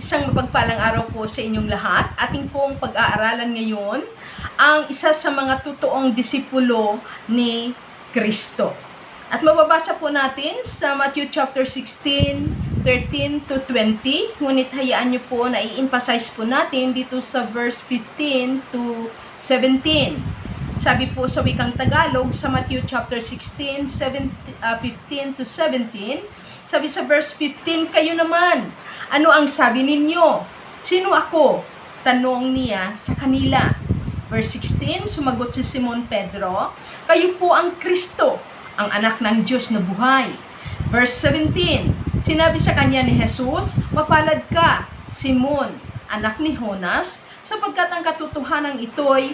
Isang mapagpalang araw po sa inyong lahat. Ating pong pag-aaralan ngayon ang isa sa mga totoong disipulo ni Kristo. At mababasa po natin sa Matthew chapter 16, 13 to 20. Ngunit hayaan niyo po na i-emphasize po natin dito sa verse 15 to 17. Sabi po sa wikang Tagalog sa Matthew chapter 16, 15 to 17, sabi sa verse 15, kayo naman, ano ang sabi ninyo? Sino ako? Tanong niya sa kanila. Verse 16, sumagot si Simon Pedro, kayo po ang Kristo, ang anak ng Diyos na buhay. Verse 17, sinabi sa kanya ni Jesus, mapalad ka, Simon, anak ni Jonas, sapagkat ang katotohanan ito'y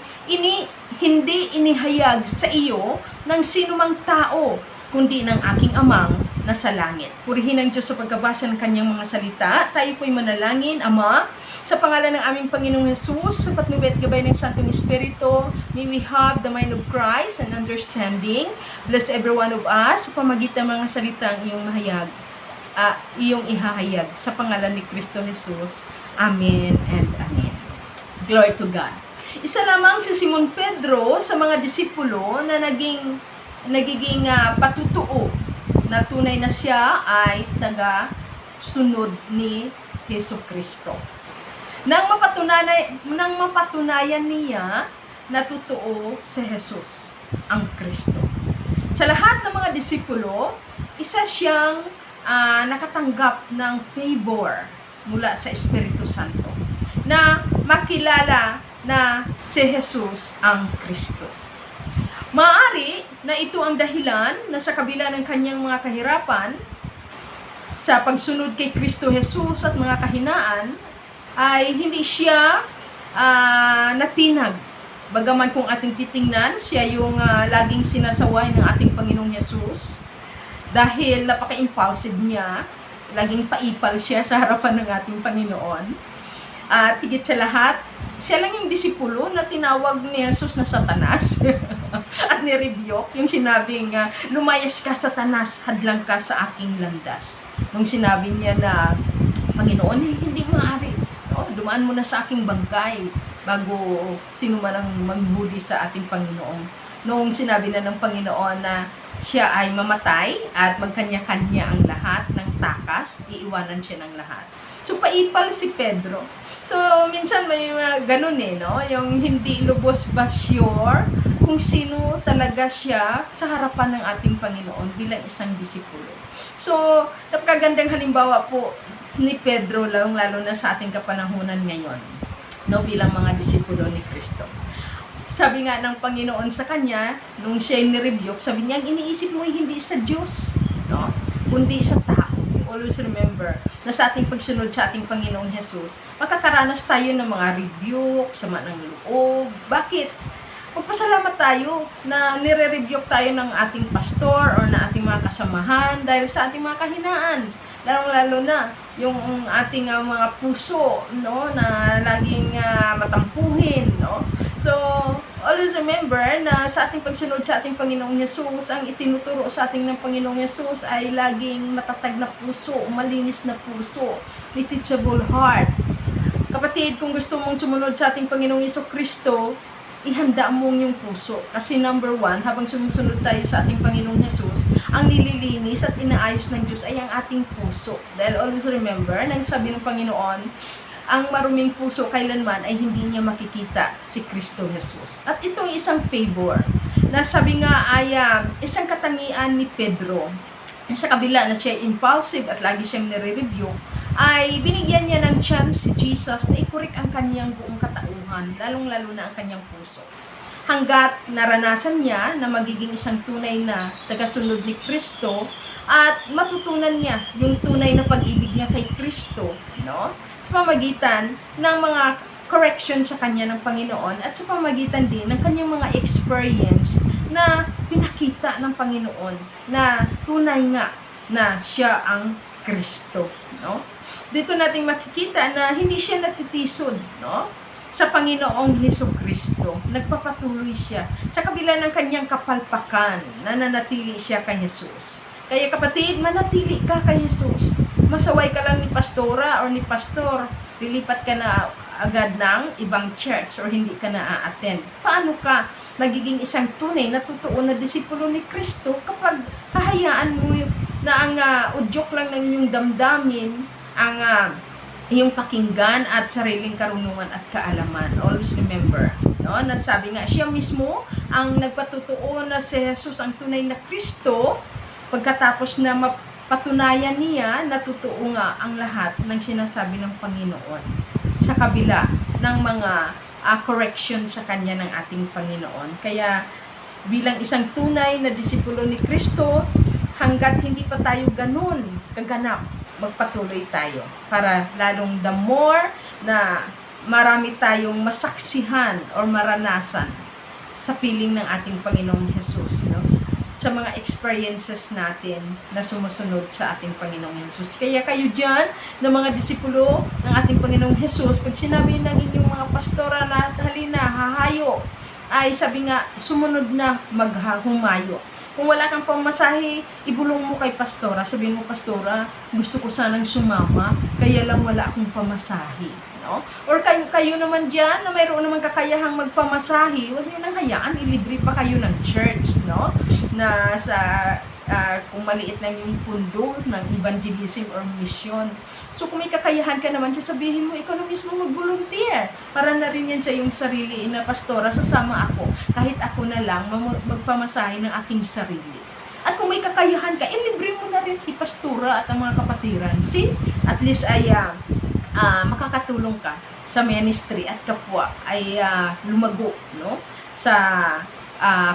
hindi inihayag sa iyo ng sinumang tao, kundi ng aking amang nasa langit. Purihin ang Diyos sa pagkabasa ng kanyang mga salita. Tayo po'y manalangin, Ama, sa pangalan ng aming Panginoong Jesus, sa patnubay at gabay ng Santong Espiritu, may we have the mind of Christ and understanding. Bless every one of us sa pamagitan ng mga salitang iyong mahayag, iyong ihahayag. Sa pangalan ni Kristo Jesus. Amen and amen. Glory to God. Isa lamang si Simon Pedro sa mga disipulo na nagiging patutuo na tunay na siya ay taga-sunod ni Hesus Kristo. Nang mapatunayan niya na totoo si Jesus, ang Kristo. Sa lahat ng mga disipulo, isa siyang nakatanggap ng favor mula sa Espiritu Santo na makilala na si Jesus ang Kristo. Maaari na ito ang dahilan na sa kabila ng kanyang mga kahirapan sa pagsunod kay Kristo Jesus at mga kahinaan ay hindi siya natinag. Bagaman kung ating titingnan, siya yung laging sinasaway ng ating Panginoong Jesus dahil napaka-impulsive niya, laging paipal siya sa harapan ng ating Panginoon. At higit sa lahat, siya lang yung disipulo na tinawag ni Jesus na Satanas at ni-rebuke yung sinabing lumayas ka Satanas, hadlang ka sa aking landas. Nung sinabi niya na Panginoon, hindi maaari, no? Dumaan mo na sa aking bangkay bago sino man ang magbudi sa ating Panginoon. Nung sinabi na ng Panginoon na siya ay mamatay at magkanya-kanya ang lahat ng takas, iiwanan siya ng lahat. So, paipal si Pedro. So, minsan may ganun no? Yung hindi lubos ba sure kung sino talaga siya sa harapan ng ating Panginoon bilang isang disipulo. So, napakagandang halimbawa po ni Pedro, lalo na sa ating kapanahunan ngayon, no? Bilang mga disipulo ni Kristo. Sabi nga ng Panginoon sa kanya, nung siya ni-rebuke, sabi niya, iniisip mo hindi sa Diyos, no? Kundi sa tao. Always remember na sa ating pagsunod sa ating Panginoong Jesus, makakaranas tayo ng mga rebuke, sama ng loob. Bakit? Magpasalamat tayo na nire-rebuke tayo ng ating pastor or na ating mga kasamahan dahil sa ating mga kahinaan. Lalo na yung ating mga puso, no, na laging matampuhin, no. So, always remember na sa ating pagsunod sa ating Panginoong Jesus, ang itinuturo sa ating ng Panginoong Jesus ay laging matatag na puso, malinis na puso, teachable heart. Kapatid, kung gusto mong sumunod sa ating Panginoong Hesus Kristo, ihanda mo yung puso. Kasi number 1, habang sumusunod tayo sa ating Panginoong Jesus, ang nililinis at inaayos ng Diyos ay ang ating puso. Dahil always remember, nagsabi ng Panginoon, ang maruming puso kailanman ay hindi niya makikita si Kristo Jesus. At itong isang favor, na sabi nga ay isang katangian ni Pedro, sa kabila na siya impulsive at lagi siyang nire-review, ay binigyan niya ng chance si Jesus na i-correct ang kanyang buong katauhan, lalong-lalo na ang kanyang puso. Hanggat naranasan niya na magiging isang tunay na tagasunod ni Kristo at matutunan niya yung tunay na pag-ibig niya kay Kristo, no? Sa pamagitan ng mga correction sa kanya ng Panginoon at sa pamagitan din ng kanyang mga experience na pinakita ng Panginoon na tunay nga na siya ang Kristo, no? Dito nating makikita na hindi siya natitisod, no? Sa Panginoong Hesukristo. Nagpapatuloy siya sa kabila ng kanyang kapalpakan, nananatili siya kay Jesus. Kaya kapatid, manatili ka kay Jesus. masaway ka lang ni pastora or ni pastor, lilipat ka na agad ng ibang church or hindi ka na a-attend. Paano ka magiging isang tunay na totoo na disipulo ni Kristo kapag hahayaan mo na ang udyok lang ng iyong damdamin, ang iyong pakinggan at sariling karunungan at kaalaman. Always remember, no, na sabi nga, siya mismo ang nagpatutuo na si Jesus ang tunay na Kristo pagkatapos na mapatunayan niya na totoo nga ang lahat ng sinasabi ng Panginoon sa kabila ng mga correction sa kanya ng ating Panginoon. Kaya bilang isang tunay na disipulo ni Kristo, hanggat hindi pa tayo ganun kaganap, magpatuloy tayo para lalong the more na marami tayong masaksihan or maranasan sa piling ng ating Panginoong Jesus, no? Sa mga experiences natin na sumusunod sa ating Panginoong Jesus. Kaya kayo dyan, na mga disipulo ng ating Panginoong Jesus, pag sinabi ng inyong mga pastora na halina, hahayo, ay sabi nga, sumunod na maghumayo. Kung wala kang pamasahe, ibulong mo kay pastora. Sabihin mo, pastora, gusto ko sanang sumama, kaya lang wala akong pamasahe. No? Or kayo naman dyan, na mayroon naman kakayahang magpamasahe, huwag nyo nang hayaan, ilibre pa kayo ng church, no? Na sa, kung maliit lang yung pundo ng evangelism or mission. So kung may kakayahan ka naman, sabihin mo, ikaw na mismo mag-volunteer. Para na rin yan sa yung sarili na pastora, sasama ako. Kahit ako na lang, magpamasahe ng aking sarili. At kung may kakayahan ka, ilibre mo na rin si pastora at ang mga kapatiran. See? At least ay makakatulong ka sa ministry at kapwa ay lumago, no? Sa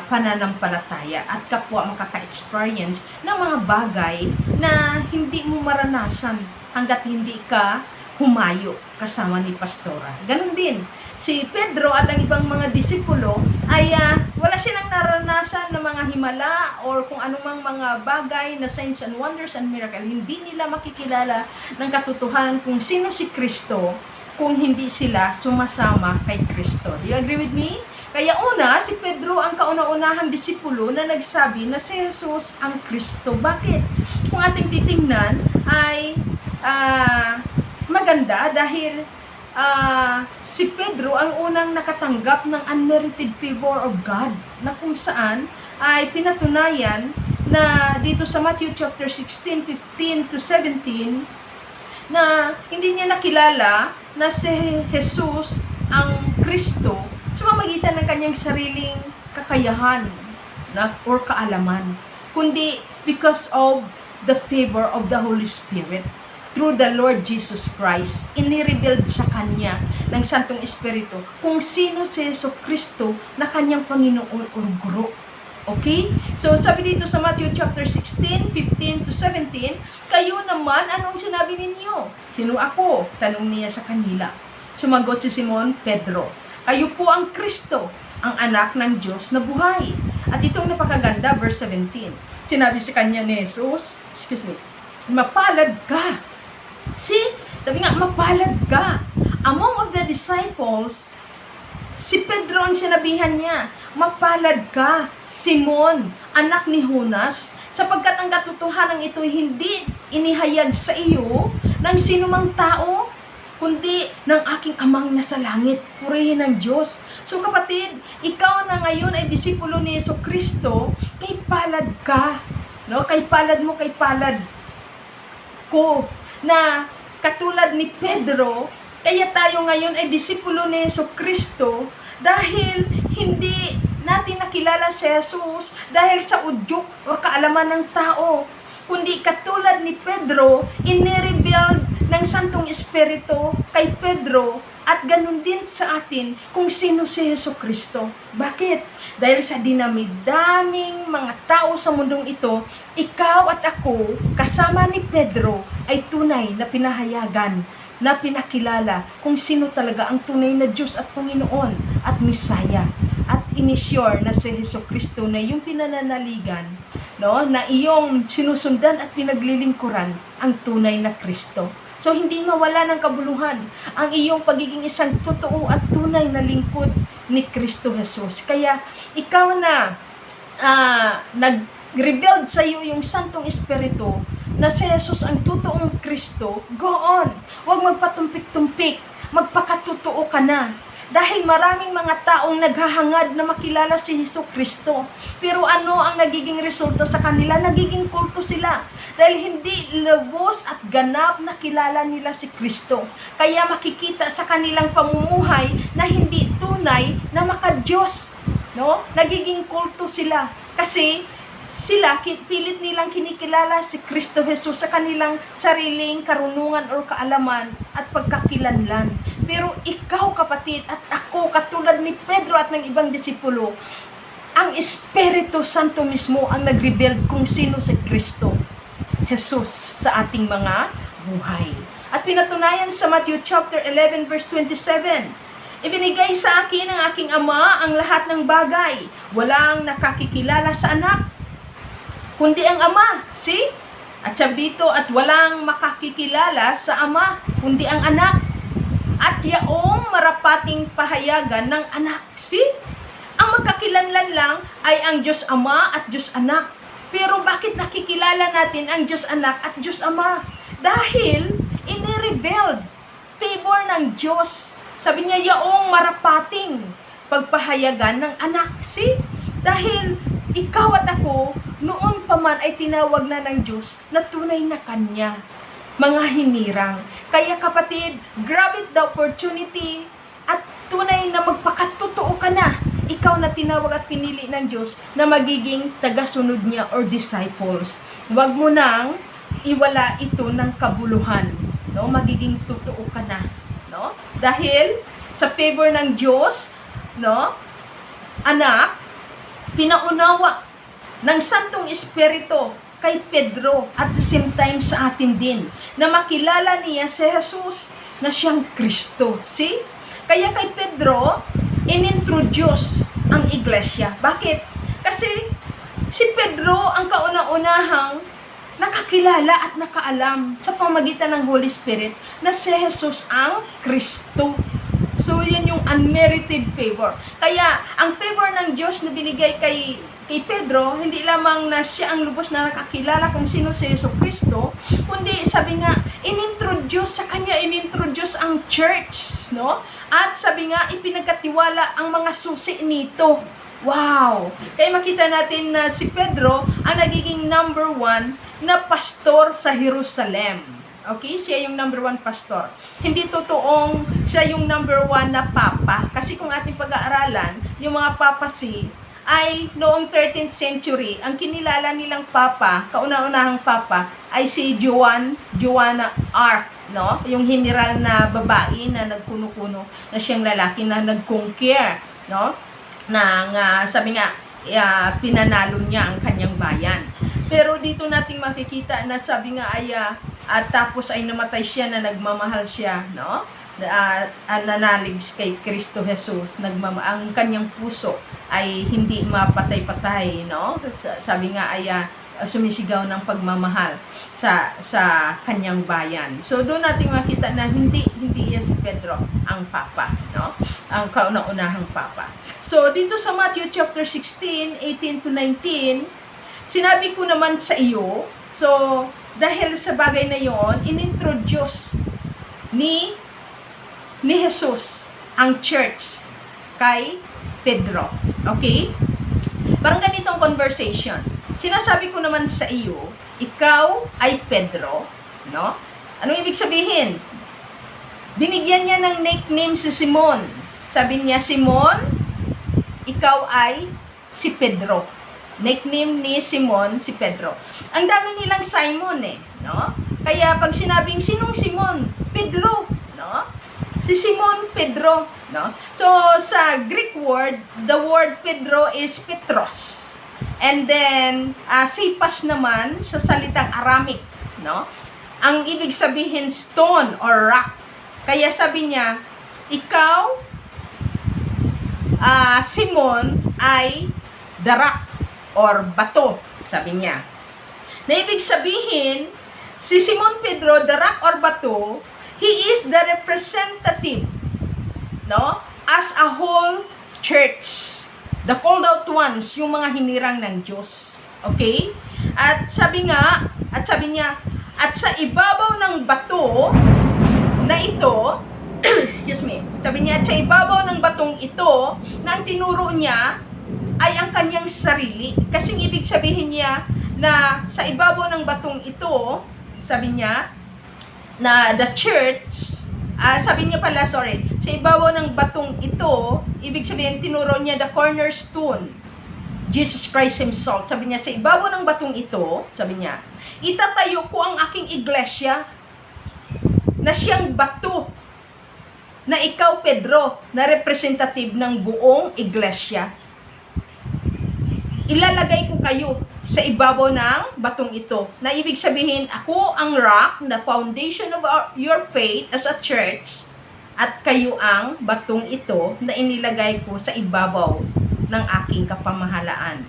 pananampalataya at kapwa makaka-experience ng mga bagay na hindi mo maranasan hanggat hindi ka humayo kasama ni pastora. Ganon din, si Pedro at ang ibang mga disipulo ay wala silang naranasan ng mga himala or kung anumang mga bagay na signs and wonders and miracle. Hindi nila makikilala ng katotohanan kung sino si Kristo kung hindi sila sumasama kay Kristo. Do you agree with me? Kaya una, si Pedro ang kauna-unahang disipulo na nagsabi na si Jesus ang Kristo. Bakit? Kung ating titingnan ay maganda dahil si Pedro ang unang nakatanggap ng unmerited favor of God na kung saan ay pinatunayan na dito sa Matthew chapter 16, 15 to 17 na hindi niya nakilala na si Jesus ang Kristo sa pamamagitan ng kanyang sariling kakayahan or kaalaman, kundi because of the favor of the Holy Spirit through the Lord Jesus Christ. Inirevealed sa kanya ng Santong Espiritu kung sino si Yesu Kristo na kanyang Panginoon o Guro. Okay? So, sabi dito sa Matthew chapter 16, 15 to 17, kayo naman, anong sinabi ninyo? Sino ako? Tanong niya sa kanila. Sumagot si Simon Pedro, kayo po ang Kristo, ang anak ng Diyos na buhay. At itong napakaganda, verse 17. Sinabi sa kanya ni Jesus, mapalad ka. See? Sabi nga, mapalad ka. Among of the disciples, si Pedro ang sinabihan niya, mapalad ka, Simon, anak ni Jonas, sapagkat ang katotohanan ito hindi inihayag sa iyo ng sinumang tao, kundi ng aking amang nasa langit. Purihin ng Diyos. So kapatid, ikaw na ngayon ay disipulo ni Yesu Kristo, kay palad ka. No? Kay palad mo, kay palad ko. Na katulad ni Pedro, kaya tayo ngayon ay disipulo ni Yesu Kristo dahil hindi natin nakilala si Jesus dahil sa udyok o kaalaman ng tao, kundi katulad ni Pedro, inirevealed ng Santong Espiritu kay Pedro at ganun din sa atin kung sino si Yesu Kristo. Bakit? Dahil sa dinami-daming mga tao sa mundong ito, ikaw at ako, kasama ni Pedro, ay tunay na pinahayagan, na pinakilala kung sino talaga ang tunay na Diyos at Panginoon at Misaya. At inisyure na si Yesu Kristo na yung pinananaligan, no, na iyong sinusundan at pinaglilingkuran ang tunay na Kristo. So, hindi mawala ng kabuluhan ang iyong pagiging isang totoo at tunay na lingkod ni Kristo Jesus. Kaya, ikaw na nag-revealed sa iyo yung Santong Espiritu na si Jesus ang totoong Kristo, go on. Huwag magpatumpik-tumpik. Magpakatotoo ka na. Dahil maraming mga taong naghahangad na makilala si Hesus Kristo. Pero ano ang nagiging resulta sa kanila? Nagiging kulto sila. Dahil hindi lubos at ganap na kilala nila si Kristo. Kaya makikita sa kanilang pamumuhay na hindi tunay na maka-Diyos. No? Nagiging kulto sila. Kasi sila, pilit nilang kinikilala si Kristo Jesus sa kanilang sariling karunungan o kaalaman at pagkakilanlan. Pero ikaw, kapatid, at ako, katulad ni Pedro at ng ibang disipulo, ang Espiritu Santo mismo ang nag-reveal kung sino si Kristo Jesus sa ating mga buhay. At pinatunayan sa Matthew chapter 11 verse 27, ibinigay sa akin ng aking Ama ang lahat ng bagay. Walang nakakikilala sa anak, kundi ang Ama. See? At sabi dito, at walang makakikilala sa Ama, kundi ang anak. At yaong marapating pahayagan ng anak. See? Ang magkakilanlan lang ay ang Diyos Ama at Diyos Anak. Pero bakit nakikilala natin ang Diyos Anak at Diyos Ama? Dahil ini-revealed favor ng Diyos. Sabi niya, yaong marapating pagpahayagan ng anak. See? Dahil ikaw at ako, noon pa man ay tinawag na ng Diyos na tunay na Kanya. Mga hinirang. Kaya kapatid, grab it the opportunity at tunay na magpakatotoo ka na. Ikaw na tinawag at pinili ng Diyos na magiging tagasunod niya or disciples. Huwag mo nang iwala ito ng kabuluhan. No? Magiging totoo ka na. No? Dahil sa favor ng Diyos, no? Anak, pinaunawa ng Santong Espiritu kay Pedro at the same time sa atin din na makilala niya si Jesus na siyang Kristo. See? Kaya kay Pedro, inintroduce ang iglesia. Bakit? Kasi si Pedro ang kauna-unahang nakakilala at nakaalam sa pamagitan ng Holy Spirit na si Jesus ang Kristo. So, yan yung unmerited favor. Kaya, ang favor ng Diyos na binigay kay Pedro, hindi lamang na siya ang lubos na nakakilala kung sino si Yesu Kristo, kundi sabi nga, inintroduce sa kanya, inintroduce ang church, no? At sabi nga, ipinagkatiwala ang mga susi nito. Wow! Kaya makita natin na si Pedro ang nagiging number 1 na pastor sa Jerusalem. Okay? Siya yung number 1 pastor. Hindi totoong siya yung number 1 na papa. Kasi kung ating pag-aaralan, yung mga papacy ay noong 13th century, ang kinilala nilang papa, kauna-unahang papa, ay si Joanna Arc, no? Yung general na babae na nagkuno-kuno, na siyang lalaki na nag-conquer, no? Sabi nga, pinanalo niya ang kanyang bayan. Pero dito nating makikita na sabi nga ay at tapos ay namatay siya na nagmamahal siya, no? Nanalig kay Kristo Jesus, ang kanyang puso ay hindi mapatay-patay, no? Sabi nga ay sumisigaw ng pagmamahal sa kanyang bayan. So doon nating makita na hindi si Pedro ang papa, no? Ang kauna-unahang papa. So dito sa Matthew chapter 16, 18 to 19, sinabi ko naman sa iyo, so dahil sa bagay na yon, inintroduce ni Jesus ang church kay Pedro. Okay? Parang ganitong conversation. Sinasabi ko naman sa iyo, ikaw ay Pedro, no? Ano ibig sabihin? Binigyan niya ng nickname si Simon. Sabi niya, Simon, ikaw ay si Pedro. Nickname ni Simon, si Pedro. Ang dami nilang Simon no? Kaya pag sinabing sinong Simon? Pedro, no? Si Simon Pedro, no? So sa Greek word, the word Pedro is Petros. And then Sipas naman sa salitang Aramaic, no? Ang ibig sabihin stone or rock. Kaya sabi niya, ikaw Simon ay the rock or bato, sabi niya. Na ibig sabihin, si Simon Pedro, the rock or bato, he is the representative, no? As a whole church. The called out ones, yung mga hinirang ng Diyos. Okay? At sabi niya, at sa ibabaw ng bato na ito, excuse me, sabi niya, at sa ibabaw ng batong ito, na ang tinuro niya ay ang kanyang sarili. Kasi ibig sabihin niya na sa ibabaw ng batong ito, sabi niya, na the church, sa ibabaw ng batong ito, ibig sabihin, tinuro niya the cornerstone, Jesus Christ Himself. Sabi niya, sa ibabaw ng batong ito, sabi niya, itatayo ko ang aking iglesia, na siyang bato, na ikaw, Pedro, na representative ng buong iglesia. Ilalagay ko kayo sa ibabaw ng batong ito. Na ibig sabihin, ako ang rock, the foundation of your faith as a church, at kayo ang batong ito na inilagay ko sa ibabaw ng aking kapamahalaan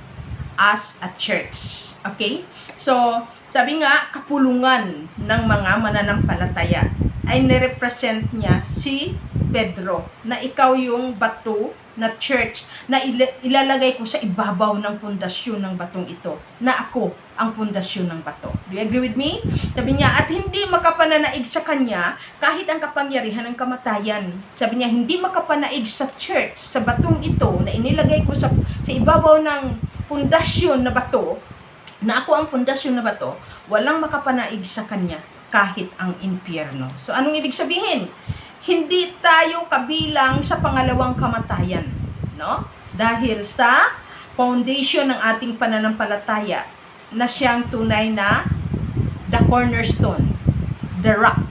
as a church. Okay? So, sabi nga, kapulungan ng mga mananampalataya ay nirepresent niya si Pedro, na ikaw yung bato na church na ilalagay ko sa ibabaw ng pundasyon ng batong ito, na ako ang pundasyon ng bato. Do you agree with me? Sabi niya, at hindi makapananaig sa kanya kahit ang kapangyarihan ng kamatayan. Sabi niya, hindi makapanaig sa church, sa batong ito na inilagay ko sa ibabaw ng pundasyon na bato, na ako ang pundasyon na bato, walang makapanaig sa kanya kahit ang impyerno. So, anong ibig sabihin? Hindi tayo kabilang sa pangalawang kamatayan, no? Dahil sa foundation ng ating pananampalataya na siyang tunay na the cornerstone, the rock,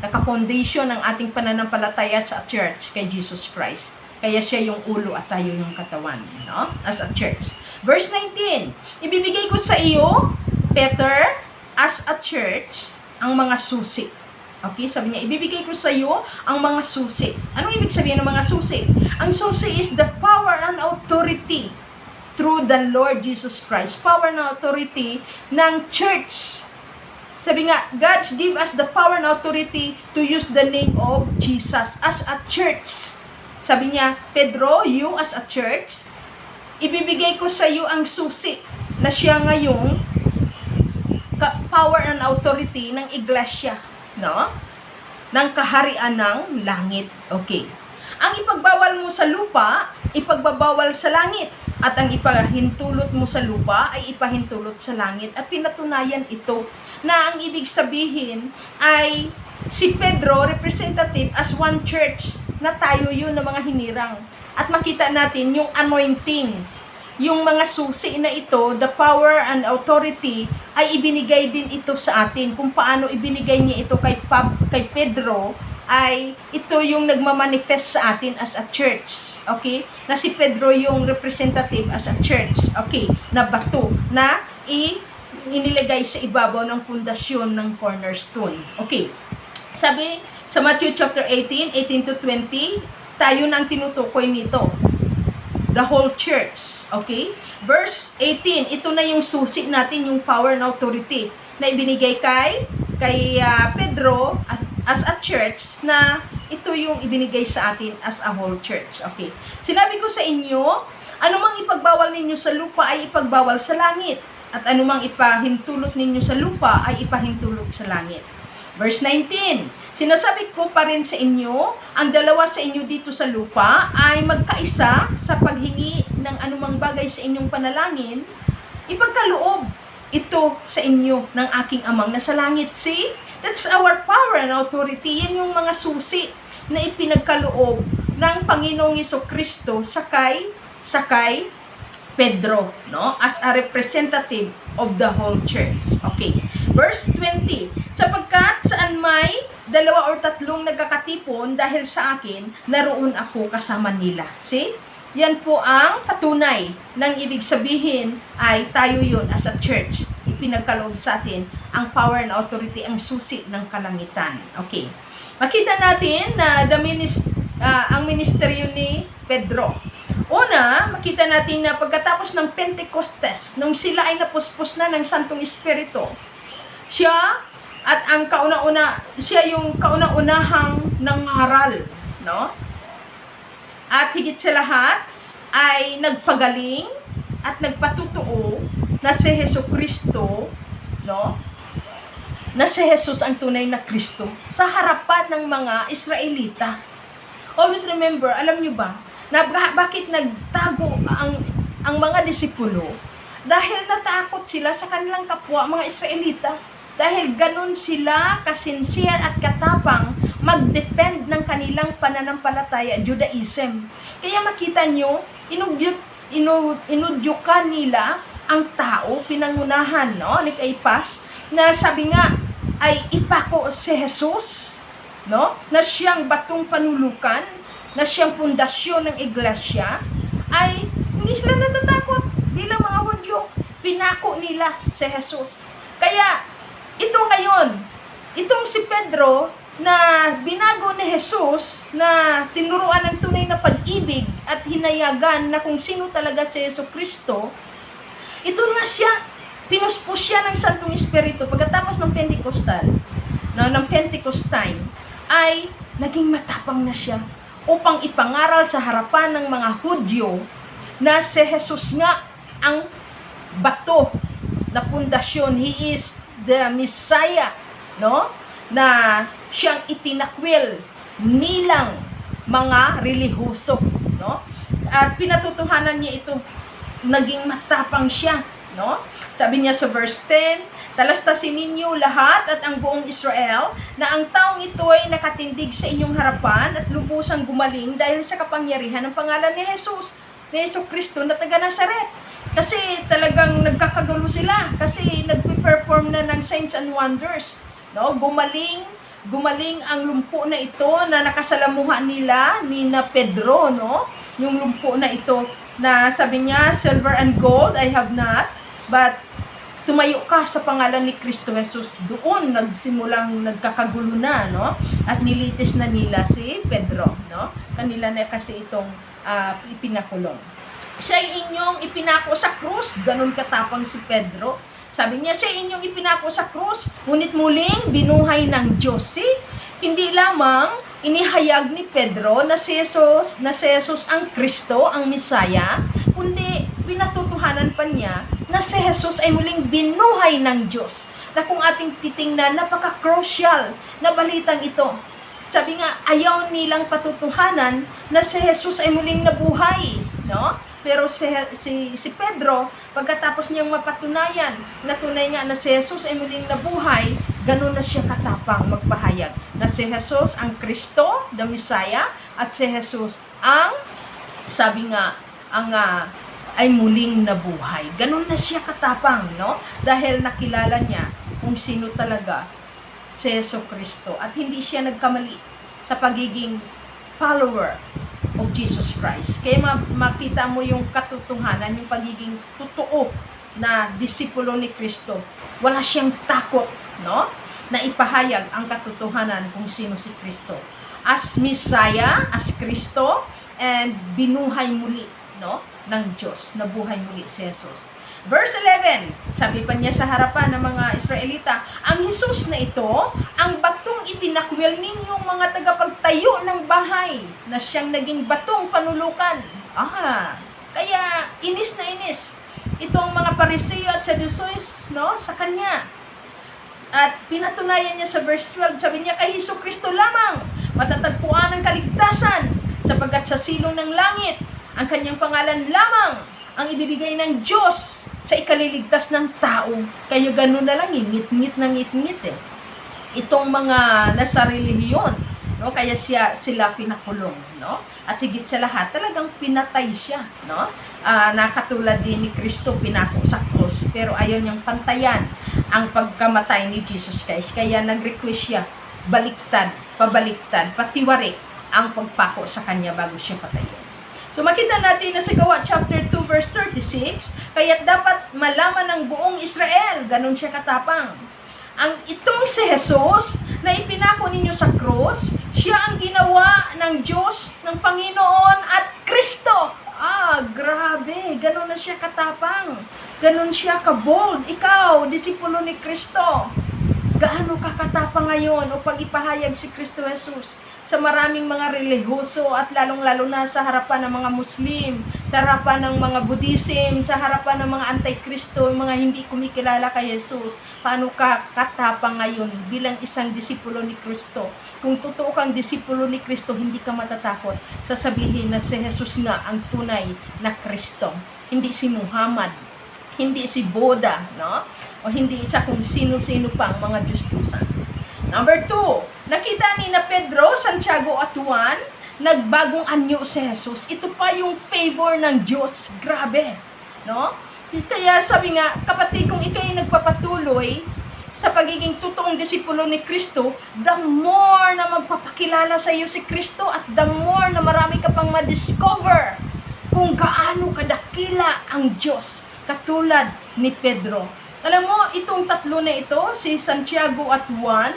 naka-foundation ng ating pananampalataya sa church kay Jesus Christ. Kaya siya yung ulo at tayo yung katawan, no? As a church. Verse 19, ibibigay ko sa iyo, Peter, as a church, ang mga susi. Okay, sabi niya, ibibigay ko sa iyo ang mga susi. Anong ibig sabihin ng mga susi? Ang susi is the power and authority through the Lord Jesus Christ. Power and authority ng church. Sabi nga, God give us the power and authority to use the name of Jesus as a church. Sabi niya, Pedro, you as a church, ibibigay ko sa iyo ang susi na siya ngayong power and authority ng iglesia, no? Ng kaharian ng langit. Okay. Ang ipagbawal mo sa lupa, ipagbabawal sa langit. At ang ipahintulot mo sa lupa ay ipahintulot sa langit. At pinatunayan ito na ang ibig sabihin ay si Pedro, representative as one church, na tayo yun na mga hinirang. At makita natin yung anointing, yung mga susi na ito, the power and authority, ay ibinigay din ito sa atin. Kung paano ibinigay niya ito kay Pedro, ay ito yung nagmamanifest sa atin as a church. Okay? Na si Pedro yung representative as a church. Okay? Na bato, na inilagay sa ibabaw ng pundasyon ng cornerstone. Okay? Sabi sa Matthew chapter 18 to 20, tayo nang tinutukoy nito. The whole church. Okay? Verse 18, ito na yung susi natin, yung power and authority na ibinigay kay Pedro as a church, na ito yung ibinigay sa atin as a whole church. Okay? Sinabi ko sa inyo, anumang ipagbawal ninyo sa lupa ay ipagbawal sa langit, at anumang ipahintulot ninyo sa lupa ay ipahintulot sa langit. Verse 19, sinasabi ko pa rin sa inyo, ang dalawa sa inyo dito sa lupa ay magkaisa sa paghingi ng anumang bagay sa inyong panalangin, ipagkaloob ito sa inyo ng aking amang nasa langit. See? That's our power and authority. Yan yung mga susi na ipinagkaloob ng Panginoong Jesucristo sa kay Pedro, no? As a representative of the whole church. Okay. Verse 20, sapagkat saan may dalawa or tatlong nagkakatipon dahil sa akin, naroon ako kasama nila. See? Yan po ang patunay ng ibig sabihin ay tayo yun as a church. Ipinagkaloob sa atin ang power and authority, ang susi ng kalangitan. Okay. Makita natin na ang ministeryo ni Pedro. Una, makita natin na pagkatapos ng Pentecostes, nung sila ay napuspos na ng Santong Espiritu, siya yung kauna-unahang nangaral, no? At higit sa lahat ay nagpagaling at nagpatutuo na si Jesucristo, no? Na si Jesus ang tunay na Kristo sa harapan ng mga Israelita. Always remember, alam niyo ba, na bakit nagtago ang mga disipulo? Dahil natakot sila sa kanilang kapwa, mga Israelita. Dahil ganun sila kasincere at katapang mag-defend ng kanilang pananampalataya, Judaism. Kaya makita nyo, inudyukan nila ang tao, pinangunahan, no, ni Caiaphas, na sabi nga, ay ipako si Jesus, no, na siyang batong panulukan, na siyang pundasyon ng iglesia, ay hindi sila natatakot bilang mga Hudyo. Pinako nila si Jesus. Kaya, ito ngayon, itong si Pedro, na binago ni Jesus, na tinuruan ng tunay na pag-ibig at hinayagan na kung sino talaga si Jesucristo, ito nga siya, pinuspos siya ng Santong Espiritu pagkatapos ng Pentecostal, ng Pentecost time, ay naging matapang na siya upang ipangaral sa harapan ng mga Hudyo na si Jesus nga ang bato na pundasyon. He is the Messiah, no? Na siyang itinakwil nilang mga relihiyoso, no? At pinatutuhanan niya ito, naging matapang siya, no? Sabi niya sa verse 10, talastasin ninyo lahat at ang buong Israel na ang taong ito ay nakatindig sa inyong harapan at lubusang gumaling dahil sa kapangyarihan ng pangalan ni Jesus, ni Jesucristo na taga Nazaret. Kasi talagang nagkakagulo sila kasi nagpe-perform na ng signs and wonders, no? Gumaling ang lumpo na ito na nakasalamuhan nila ni na Pedro, no? Yung lumpo na ito na sabi niya, silver and gold I have not, but tumayo ka sa pangalan ni Kristo Jesus. Doon nagsimulang nagkakagulo na, no? At nilitis na nila si Pedro, no? Kanila na kasi itong ipinakulong. Siya inyong ipinako sa krus, ganun katapang si Pedro. Sabi niya, siya inyong ipinako sa krus, ngunit muling binuhay ng Diyos. See? Hindi lamang inihayag ni Pedro na si Jesus ang Kristo, ang Messiah, kundi pinatutuhanan pa niya na si Jesus ay muling binuhay ng Diyos. Na kung ating titingnan, napaka-crucial na balitang ito. Sabi nga, ayaw nilang patutuhanan na si Jesus ay muling nabuhay, no? Pero si Pedro, pagkatapos niyang mapatunayan na tunay nga na si Jesus ay muling nabuhay, ganun na siya katapang magpahayag na si Jesus ang Kristo, the Messiah, at si Jesus ang, sabi nga, ay muling nabuhay. Ganun na siya katapang, no? Dahil nakilala niya kung sino talaga si Jesucristo at hindi siya nagkamali sa pagiging follower of Jesus Christ. Kaya makita mo yung katotohanan, yung pagiging totoo na disipulo ni Kristo. Wala siyang takot, no? Na ipahayag ang katotohanan kung sino si Kristo. As Messiah, as Kristo, and binuhay muli, no? Ng Diyos, nabuhay muli si Jesus. Verse 11, sabi pa niya sa harapan ng mga Israelita, ang Jesus na ito, ang batong itinakwil ninyong mga tagapagtayo ng bahay, na siyang naging batong panulukan. Kaya inis na inis itong mga Pariseo at Sadducees, no, sa kanya. At pinatunayan niya sa verse 12, sabi niya, kay Jesucristo lamang matatagpuan ang kaligtasan, sapagkat sa silong ng langit, ang kanyang pangalan lamang ang ibibigay ng Diyos sa ikaliligtas ng tao. Kaya ganun na lang, ngit-ngit na ngit-ngit eh. Itong mga nasa relihiyon, no? Kaya sila pinakulong, no? At higit sa lahat, talagang pinatay siya, no? Nakatulad din ni Kristo, pinako sa cross, pero ayaw niyang pantayan ang pagkamatay ni Jesus Christ. Kaya nag-request siya, pabaliktad, patiwari ang pagpako sa kanya bago siya patayin. So makita natin na sa Gawa chapter 2 verse 36, kaya't dapat malaman ng buong Israel, ganun siya katapang. Ang itong si Jesus na ipinako ninyo sa cross, siya ang ginawa ng Diyos, ng Panginoon at Kristo. Grabe, ganun na siya katapang. Ganun siya ka-bold. Ikaw, disipulo ni Kristo. gaano kakatapang ngayon upang ipahayag si Kristo Jesus sa maraming mga relihiyoso at lalong-lalo na sa harapan ng mga Muslim, sa harapan ng mga Buddhism, sa harapan ng mga Antikristo, mga hindi kumikilala kay Jesus. Paano ka katapang ngayon bilang isang disipulo ni Kristo? Kung totoo kang disipulo ni Kristo, hindi ka matatakot sasabihin na si Jesus nga ang tunay na Kristo. Hindi si Muhammad, hindi si Buddha, no? O hindi isa kung sino-sino pang mga Diyos-Diyosan. Number 2, nakita ni na Pedro, Santiago at Juan, nagbagong anyo si Jesus. Ito pa yung favor ng Diyos. Grabe, no? Kaya sabi nga, kapatid, kung ikaw ay nagpapatuloy sa pagiging totoong disipulo ni Kristo, the more na magpapakilala sa iyo si Kristo at the more na marami ka pang ma-discover kung gaano kadakila ang Diyos, katulad ni Pedro. Alam mo, itong tatlo na ito, si Santiago at Juan,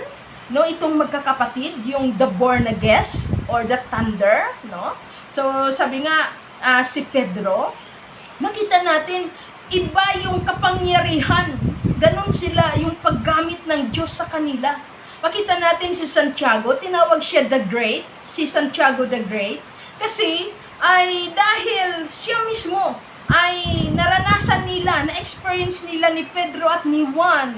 no, itong magkakapatid, yung the born again or the thunder, no? So, sabi nga, si Pedro, makita natin, iba yung kapangyarihan. Ganon sila, yung paggamit ng Diyos sa kanila. Makita natin si Santiago, tinawag siya the Great, si Santiago the Great, kasi ay dahil siya mismo ay naranasan nila, na-experience nila ni Pedro at ni Juan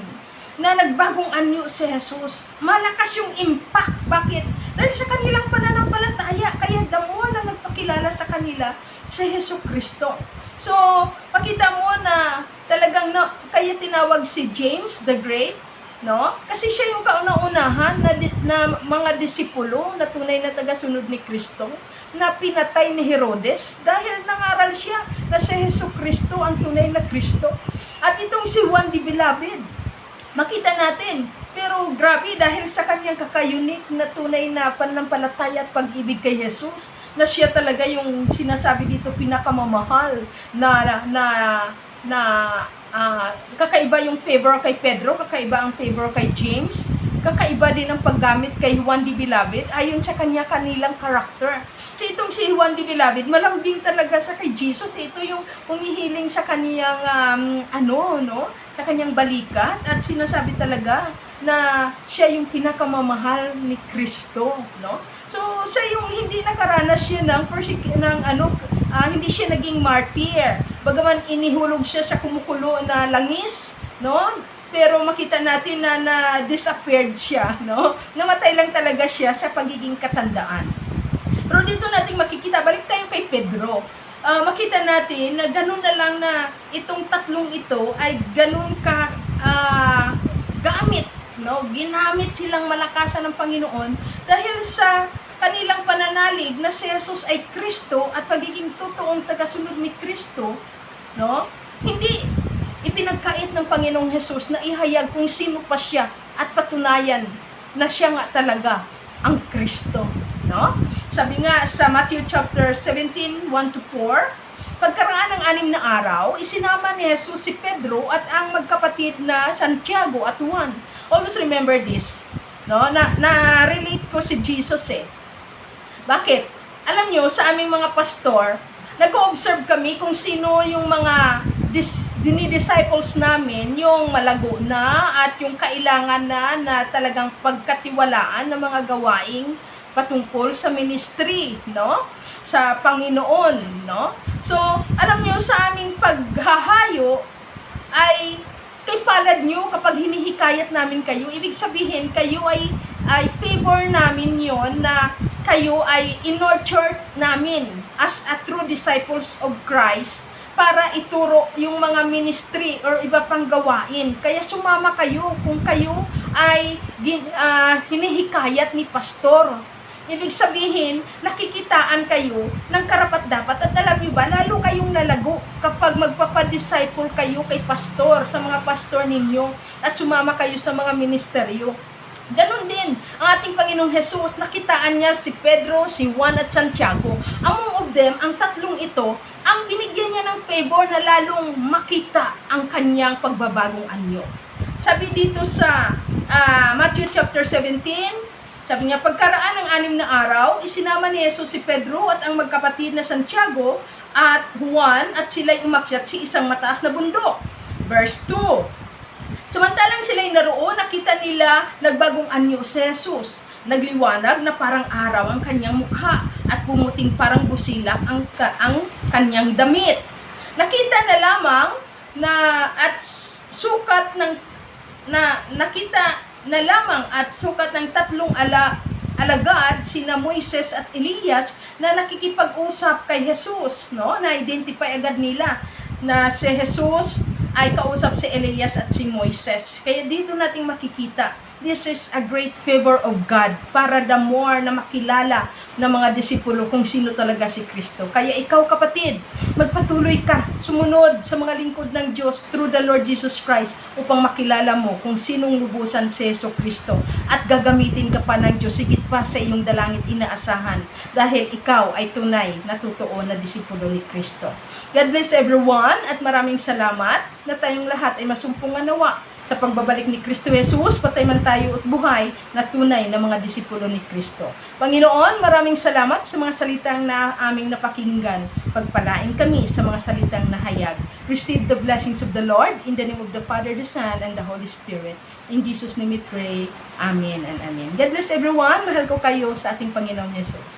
na nagbagong anyo si Jesus. Malakas yung impact. Bakit? Dahil sa kanilang pananampalataya, kaya damo na nagpakilala sa kanila si Jesu Kristo. So, pakita mo na talagang kaya tinawag si James the Great, no? Kasi siya yung kauna-unahan na mga disipulo na tunay na tagasunod ni Kristo, na pinatay ni Herodes dahil nangaral siya na si Jesu Kristo ang tunay na Kristo. At itong si Juan the Beloved, makita natin, pero grabe dahil sa kanyang kakayunik na tunay na pananampalataya at pag-ibig kay Jesus, na siya talaga yung sinasabi dito pinakamamahal kakaiba yung favor kay Pedro, kakaiba ang favor kay James, kakaiba din ang paggamit kay Juan the Beloved ayon sa kanilang karakter. So itong si Juan the Beloved, malambing talaga sa kay Jesus. Ito yung humihiling sa kaniyang sa kanyang balikat at sinasabi talaga na siya yung pinakamamahal ni Kristo, no? So siya yung hindi nakaranas siya hindi siya naging martyr. Bagaman inihulog siya sa kumukulo na langis, no? Pero makita natin na disappeared siya, no? Namatay lang talaga siya sa pagiging katandaan. Pero dito natin makikita, balik tayo kay Pedro. Makita natin na ganun na lang na itong tatlong ito ay ganun ka gamit, no? Ginamit silang malakasan ng Panginoon dahil sa kanilang pananalig na si Jesus ay Kristo at pagiging totoong tagasunod ni Kristo, no? Hindi ipinagkait ng Panginoong Jesus na ihayag kung sino pa siya at patunayan na siya nga talaga ang Kristo, no? Sabi nga sa Matthew chapter 17, 1-4, pagkaraan ng 6 na araw, isinama ni Jesus si Pedro at ang magkapatid na Santiago at Juan. Always remember this, no? Na-relate ko si Jesus eh. Bakit? Alam nyo, sa aming mga pastor, nag-observe kami kung sino yung mga dinidisciples namin, yung malago na at yung kailangan na talagang pagkatiwalaan ng mga gawaing patungkol sa ministry, no? Sa Panginoon, no? So, alam nyo, sa aming paghahayo ay kay palad nyo kapag hinihikayat namin kayo, ibig sabihin kayo ay favor namin yon na kayo ay in-nurture namin as a true disciples of Christ para ituro yung mga ministry or iba pang gawain. Kaya sumama kayo kung kayo ay hinihikayat ni pastor. Ibig sabihin, nakikitaan kayo ng karapat-dapat. At alam niyo ba, lalo kayong lalago kapag magpapadisciple kayo kay pastor, sa mga pastor ninyo, at sumama kayo sa mga ministeryo. Ganon din ang ating Panginoong Jesus, nakitaan niya si Pedro, si Juan at Santiago. Among of them, ang tatlong ito, ang binigyan niya ng favor na lalong makita ang kanyang pagbabagong anyo. Sabi dito sa Matthew chapter 17, sabi niya, pagkaraan ng 6 na araw, isinama ni Jesus si Pedro at ang magkapatid na Santiago at Juan at sila'y umakyat sa isang mataas na bundok. Verse 2, Samantalang sila'y naroon, nakita nila nagbagong anyo si Jesus. Nagliwanag na parang araw ang kanyang mukha at pumuting parang busilak ang kanyang damit. Nakita na lamang na at sukat ng nakita na lamang at sukat ng tatlong alagad, sina Moises at Elias, na nakikipag-usap kay Jesus, no? Na-identify agad nila na si Jesus ay kausap si Elias at si Moises. Kaya dito nating makikita, this is a great favor of God para the more na makilala ng mga disipulo kung sino talaga si Kristo. Kaya ikaw, kapatid, magpatuloy ka, sumunod sa mga lingkod ng Diyos through the Lord Jesus Christ upang makilala mo kung sinong lubusan si Yesu Kristo at gagamitin ka pa ng Diyos higit pa sa iyong dalangit inaasahan dahil ikaw ay tunay na totoo na disipulo ni Kristo. God bless everyone at maraming salamat na tayong lahat ay masumpungan nawa sa pagbabalik ni Kristo Jesus, patay man tayo at buhay na tunay na mga disipulo ni Kristo. Panginoon, maraming salamat sa mga salitang na aming napakinggan. Pagpalain kami sa mga salitang nahayag. Receive the blessings of the Lord in the name of the Father, the Son, and the Holy Spirit. In Jesus' name we pray. Amen and amen. God bless everyone. Mahal ko kayo sa ating Panginoong Jesus.